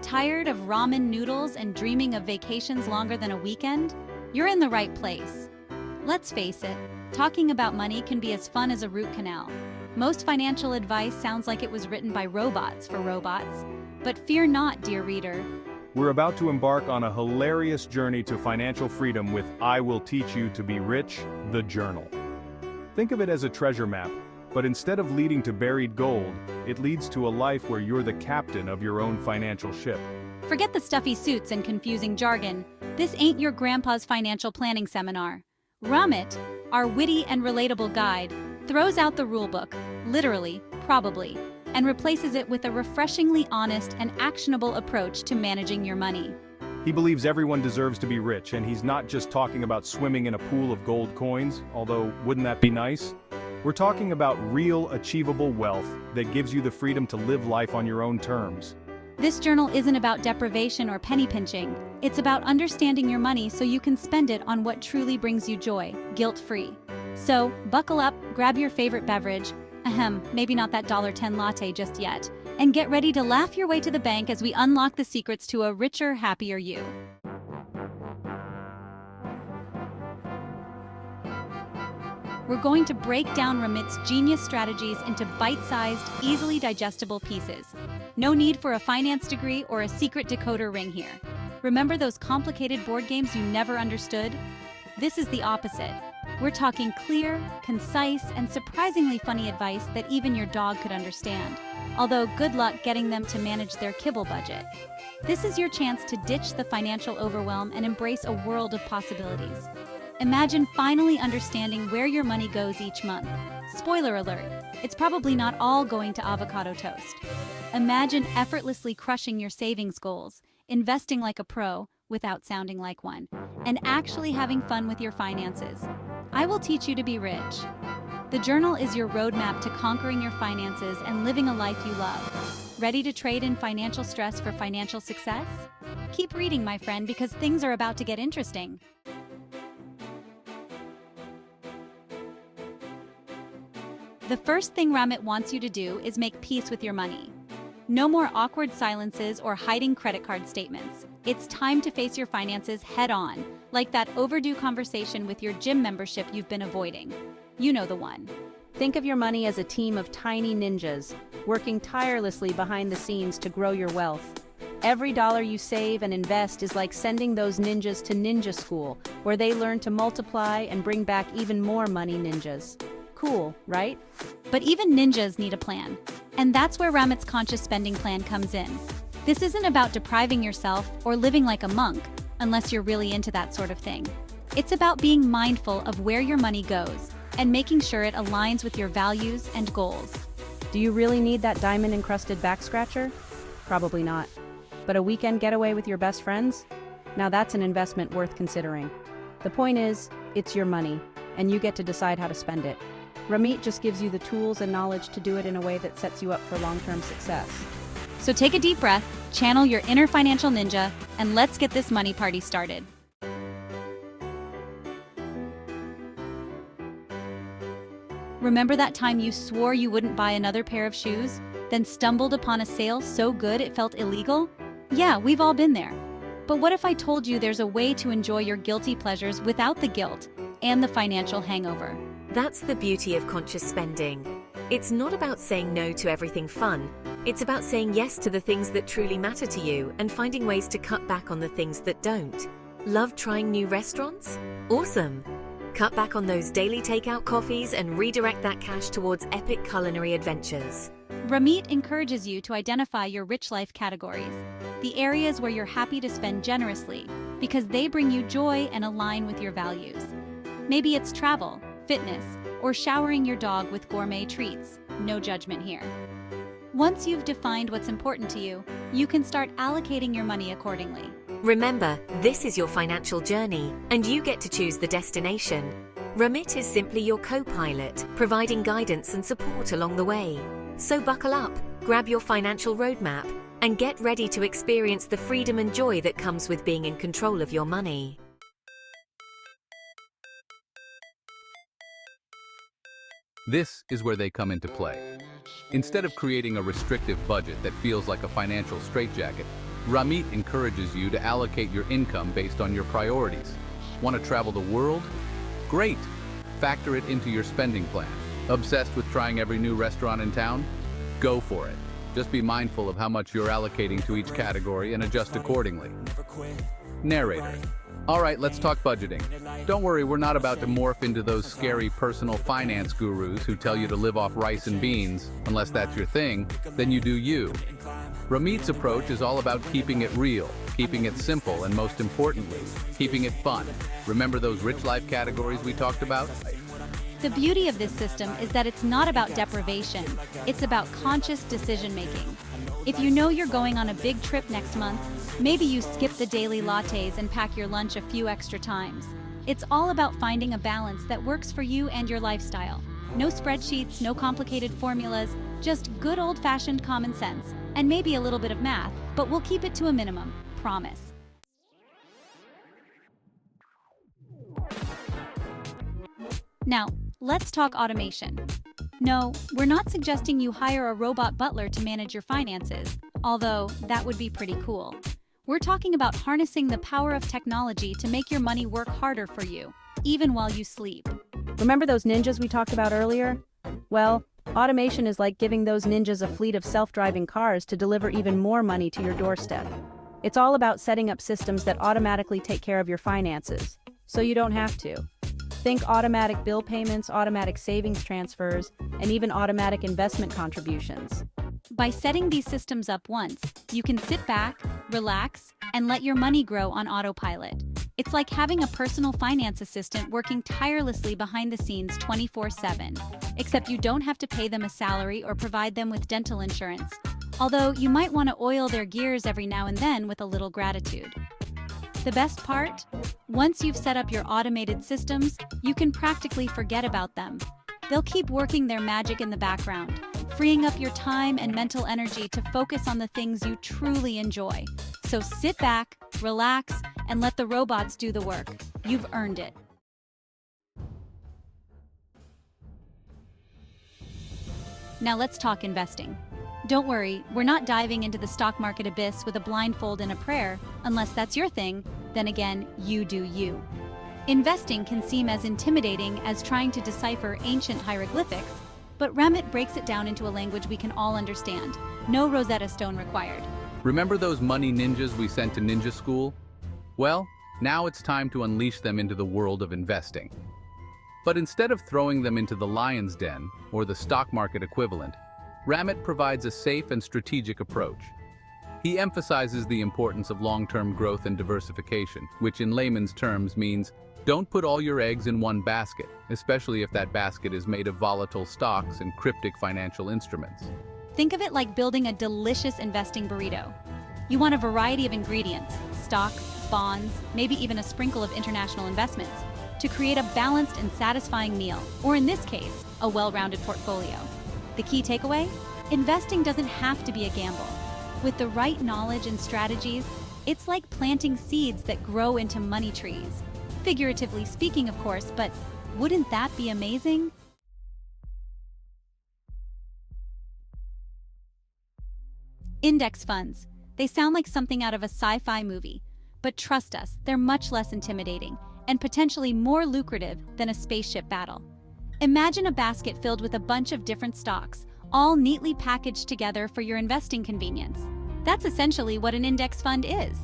Tired of ramen noodles and dreaming of vacations longer than a weekend? You're in the right place. Let's face it, talking about money can be as fun as a root canal. Most financial advice sounds like it was written by robots for robots. But fear not, dear reader. We're about to embark on a hilarious journey to financial freedom with I Will Teach You to Be Rich, the journal. Think of it as a treasure map, but instead of leading to buried gold, it leads to a life where you're the captain of your own financial ship. Forget the stuffy suits and confusing jargon. This ain't your grandpa's financial planning seminar. Ramit, our witty and relatable guide, throws out the rulebook, literally, probably, and replaces it with a refreshingly honest and actionable approach to managing your money. He believes everyone deserves to be rich, and he's not just talking about swimming in a pool of gold coins, although wouldn't that be nice? We're talking about real, achievable wealth that gives you the freedom to live life on your own terms. This journal isn't about deprivation or penny pinching. It's about understanding your money so you can spend it on what truly brings you joy, guilt-free. So, buckle up, grab your favorite beverage, maybe not that $1.10 latte just yet, and get ready to laugh your way to the bank as we unlock the secrets to a richer, happier you. We're going to break down Ramit's genius strategies into bite-sized, easily digestible pieces. No need for a finance degree or a secret decoder ring here. Remember those complicated board games you never understood? This is the opposite. We're talking clear, concise, and surprisingly funny advice that even your dog could understand. Although good luck getting them to manage their kibble budget. This is your chance to ditch the financial overwhelm and embrace a world of possibilities. Imagine finally understanding where your money goes each month. Spoiler alert, it's probably not all going to avocado toast. Imagine effortlessly crushing your savings goals, investing like a pro without sounding like one, and actually having fun with your finances. I will teach you to be rich. The journal is your roadmap to conquering your finances and living a life you love. Ready to trade in financial stress for financial success? Keep reading, my friend, because things are about to get interesting. The first thing Ramit wants you to do is make peace with your money. No more awkward silences or hiding credit card statements. It's time to face your finances head-on, like that overdue conversation with your gym membership you've been avoiding. You know the one. Think of your money as a team of tiny ninjas, working tirelessly behind the scenes to grow your wealth. Every dollar you save and invest is like sending those ninjas to ninja school, where they learn to multiply and bring back even more money ninjas. Cool, right? But even ninjas need a plan. And that's where Ramit's conscious spending plan comes in. This isn't about depriving yourself or living like a monk, unless you're really into that sort of thing. It's about being mindful of where your money goes and making sure it aligns with your values and goals. Do you really need that diamond-encrusted back scratcher? Probably not. But a weekend getaway with your best friends? Now that's an investment worth considering. The point is, it's your money, and you get to decide how to spend it. Ramit just gives you the tools and knowledge to do it in a way that sets you up for long-term success. So take a deep breath, channel your inner financial ninja, and let's get this money party started. Remember that time you swore you wouldn't buy another pair of shoes, then stumbled upon a sale so good it felt illegal? Yeah, we've all been there. But what if I told you there's a way to enjoy your guilty pleasures without the guilt and the financial hangover? That's the beauty of conscious spending. It's not about saying no to everything fun. It's about saying yes to the things that truly matter to you and finding ways to cut back on the things that don't. Love trying new restaurants? Awesome! Cut back on those daily takeout coffees and redirect that cash towards epic culinary adventures. Ramit encourages you to identify your rich life categories, the areas where you're happy to spend generously, because they bring you joy and align with your values. Maybe it's travel, fitness, or showering your dog with gourmet treats. No judgment here. Once you've defined what's important to you, you can start allocating your money accordingly. Remember, this is your financial journey, and you get to choose the destination. Ramit is simply your co-pilot, providing guidance and support along the way. So buckle up, grab your financial roadmap, and get ready to experience the freedom and joy that comes with being in control of your money. This is where they come into play. Instead of creating a restrictive budget that feels like a financial straitjacket, Ramit encourages you to allocate your income based on your priorities. Want to travel the world? Great! Factor it into your spending plan. Obsessed with trying every new restaurant in town? Go for it. Just be mindful of how much you're allocating to each category and adjust accordingly. Narrator. All right, let's talk budgeting. Don't worry, we're not about to morph into those scary personal finance gurus who tell you to live off rice and beans. Unless that's your thing, then you do you. Ramit's approach is all about keeping it real, keeping it simple, and most importantly, keeping it fun. Remember those rich life categories we talked about? The beauty of this system is that it's not about deprivation, it's about conscious decision-making. If you know you're going on a big trip next month, maybe you skip the daily lattes and pack your lunch a few extra times. It's all about finding a balance that works for you and your lifestyle. No spreadsheets, no complicated formulas, just good old-fashioned common sense, and maybe a little bit of math, but we'll keep it to a minimum, promise. Now, let's talk automation. No, we're not suggesting you hire a robot butler to manage your finances, although that would be pretty cool. We're talking about harnessing the power of technology to make your money work harder for you, even while you sleep. Remember those ninjas we talked about earlier? Well, automation is like giving those ninjas a fleet of self-driving cars to deliver even more money to your doorstep. It's all about setting up systems that automatically take care of your finances, so you don't have to. Think automatic bill payments, automatic savings transfers, and even automatic investment contributions. By setting these systems up once, you can sit back, relax, and let your money grow on autopilot. It's like having a personal finance assistant working tirelessly behind the scenes 24/7, except you don't have to pay them a salary or provide them with dental insurance, although you might want to oil their gears every now and then with a little gratitude. The best part? Once you've set up your automated systems, you can practically forget about them. They'll keep working their magic in the background, freeing up your time and mental energy to focus on the things you truly enjoy. So sit back, relax, and let the robots do the work. You've earned it. Now let's talk investing. Don't worry, we're not diving into the stock market abyss with a blindfold and a prayer. Unless that's your thing, then again, you do you. Investing can seem as intimidating as trying to decipher ancient hieroglyphics, but Ramit breaks it down into a language we can all understand. No Rosetta Stone required. Remember those money ninjas we sent to ninja school? Well, now it's time to unleash them into the world of investing. But instead of throwing them into the lion's den, or the stock market equivalent, Ramit provides a safe and strategic approach. He emphasizes the importance of long-term growth and diversification, which in layman's terms means don't put all your eggs in one basket, especially if that basket is made of volatile stocks and cryptic financial instruments. Think of it like building a delicious investing burrito. You want a variety of ingredients, stocks, bonds, maybe even a sprinkle of international investments, to create a balanced and satisfying meal, or in this case, a well-rounded portfolio. The key takeaway? Investing doesn't have to be a gamble. With the right knowledge and strategies, it's like planting seeds that grow into money trees. Figuratively speaking, of course, but wouldn't that be amazing? Index funds. They sound like something out of a sci-fi movie, but trust us, they're much less intimidating and potentially more lucrative than a spaceship battle. Imagine a basket filled with a bunch of different stocks, all neatly packaged together for your investing convenience. That's essentially what an index fund is.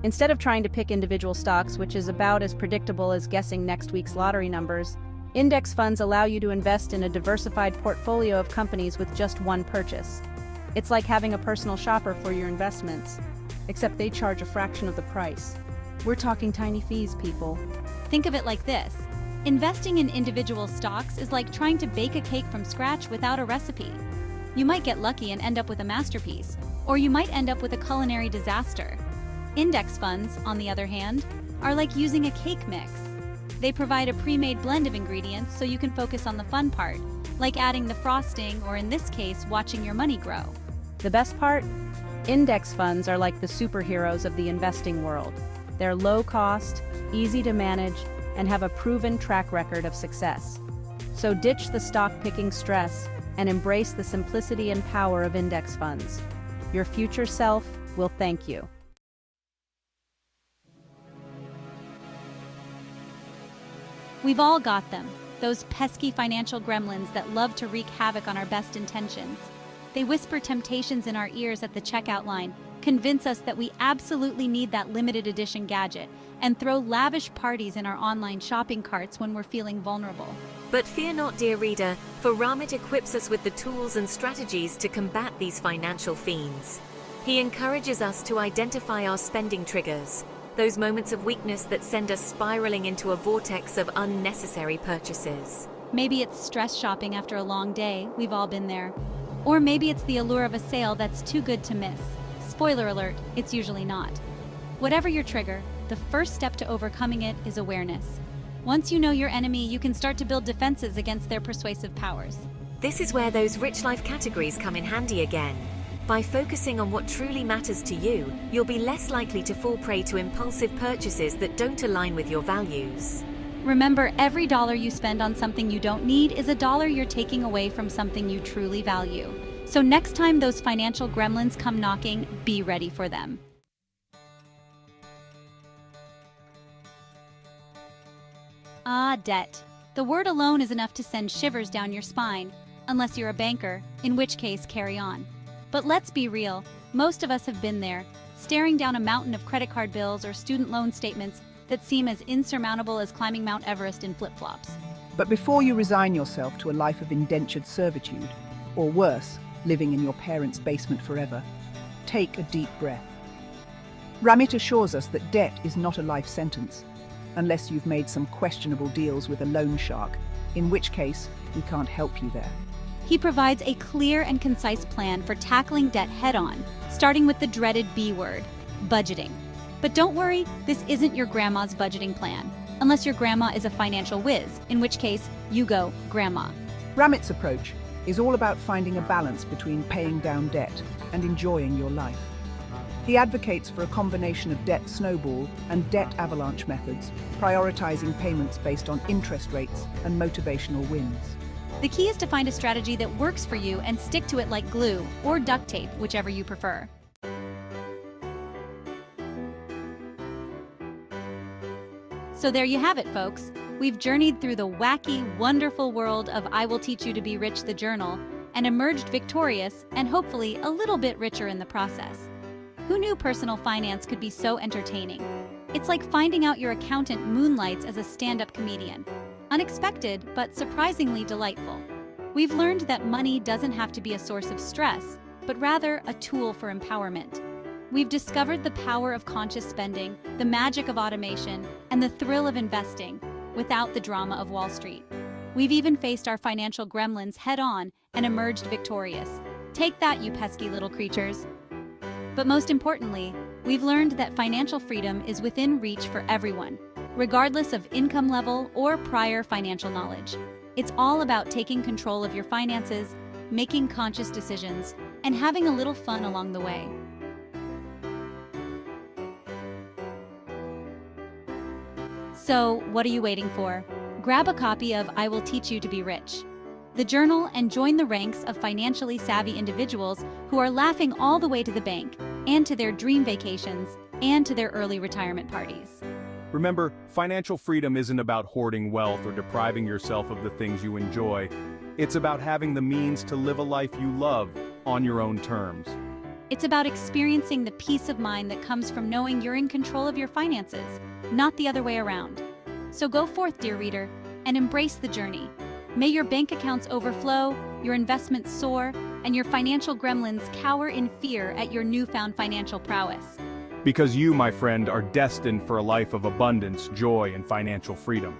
Instead of trying to pick individual stocks, which is about as predictable as guessing next week's lottery numbers, index funds allow you to invest in a diversified portfolio of companies with just one purchase. It's like having a personal shopper for your investments, except they charge a fraction of the price. We're talking tiny fees, people. Think of it like this. Investing in individual stocks is like trying to bake a cake from scratch without a recipe. You might get lucky and end up with a masterpiece, or you might end up with a culinary disaster. Index funds, on the other hand, are like using a cake mix. They provide a pre-made blend of ingredients so you can focus on the fun part, like adding the frosting or, in this case, watching your money grow. The best part? Index funds are like the superheroes of the investing world. They're low cost, easy to manage, and have a proven track record of success. So ditch the stock-picking stress and embrace the simplicity and power of index funds. Your future self will thank you. We've all got them, those pesky financial gremlins that love to wreak havoc on our best intentions. They whisper temptations in our ears at the checkout line, convince us that we absolutely need that limited edition gadget, and throw lavish parties in our online shopping carts when we're feeling vulnerable. But fear not, dear reader, for Ramit equips us with the tools and strategies to combat these financial fiends. He encourages us to identify our spending triggers, those moments of weakness that send us spiraling into a vortex of unnecessary purchases. Maybe it's stress shopping after a long day, we've all been there. Or maybe it's the allure of a sale that's too good to miss. Spoiler alert, it's usually not. Whatever your trigger, the first step to overcoming it is awareness. Once you know your enemy, you can start to build defenses against their persuasive powers. This is where those rich life categories come in handy again. By focusing on what truly matters to you, you'll be less likely to fall prey to impulsive purchases that don't align with your values. Remember, every dollar you spend on something you don't need is a dollar you're taking away from something you truly value. So next time those financial gremlins come knocking, be ready for them. Debt. The word alone is enough to send shivers down your spine, unless you're a banker, in which case carry on. But let's be real, most of us have been there, staring down a mountain of credit card bills or student loan statements that seem as insurmountable as climbing Mount Everest in flip-flops. But before you resign yourself to a life of indentured servitude, or worse, living in your parents' basement forever, take a deep breath. Ramit assures us that debt is not a life sentence, unless you've made some questionable deals with a loan shark, in which case we can't help you there. He provides a clear and concise plan for tackling debt head-on, starting with the dreaded B word, budgeting. But don't worry, this isn't your grandma's budgeting plan, unless your grandma is a financial whiz, in which case you go grandma. Ramit's approach is all about finding a balance between paying down debt and enjoying your life. He advocates for a combination of debt snowball and debt avalanche methods, prioritizing payments based on interest rates and motivational wins. The key is to find a strategy that works for you and stick to it like glue or duct tape, whichever you prefer. So there you have it, folks. We've journeyed through the wacky, wonderful world of I Will Teach You to Be Rich, the journal, and emerged victorious and hopefully a little bit richer in the process. Who knew personal finance could be so entertaining? It's like finding out your accountant moonlights as a stand-up comedian. Unexpected, but surprisingly delightful. We've learned that money doesn't have to be a source of stress, but rather a tool for empowerment. We've discovered the power of conscious spending, the magic of automation, and the thrill of investing without the drama of Wall Street. We've even faced our financial gremlins head-on and emerged victorious. Take that, you pesky little creatures. But most importantly, we've learned that financial freedom is within reach for everyone, regardless of income level or prior financial knowledge. It's all about taking control of your finances, making conscious decisions, and having a little fun along the way. So, what are you waiting for? Grab a copy of I Will Teach You to Be Rich, the journal, and join the ranks of financially savvy individuals who are laughing all the way to the bank, and to their dream vacations, and to their early retirement parties. Remember, financial freedom isn't about hoarding wealth or depriving yourself of the things you enjoy. It's about having the means to live a life you love on your own terms. It's about experiencing the peace of mind that comes from knowing you're in control of your finances, not the other way around. So go forth, dear reader, and embrace the journey. May your bank accounts overflow, your investments soar, and your financial gremlins cower in fear at your newfound financial prowess. Because you, my friend, are destined for a life of abundance, joy, and financial freedom.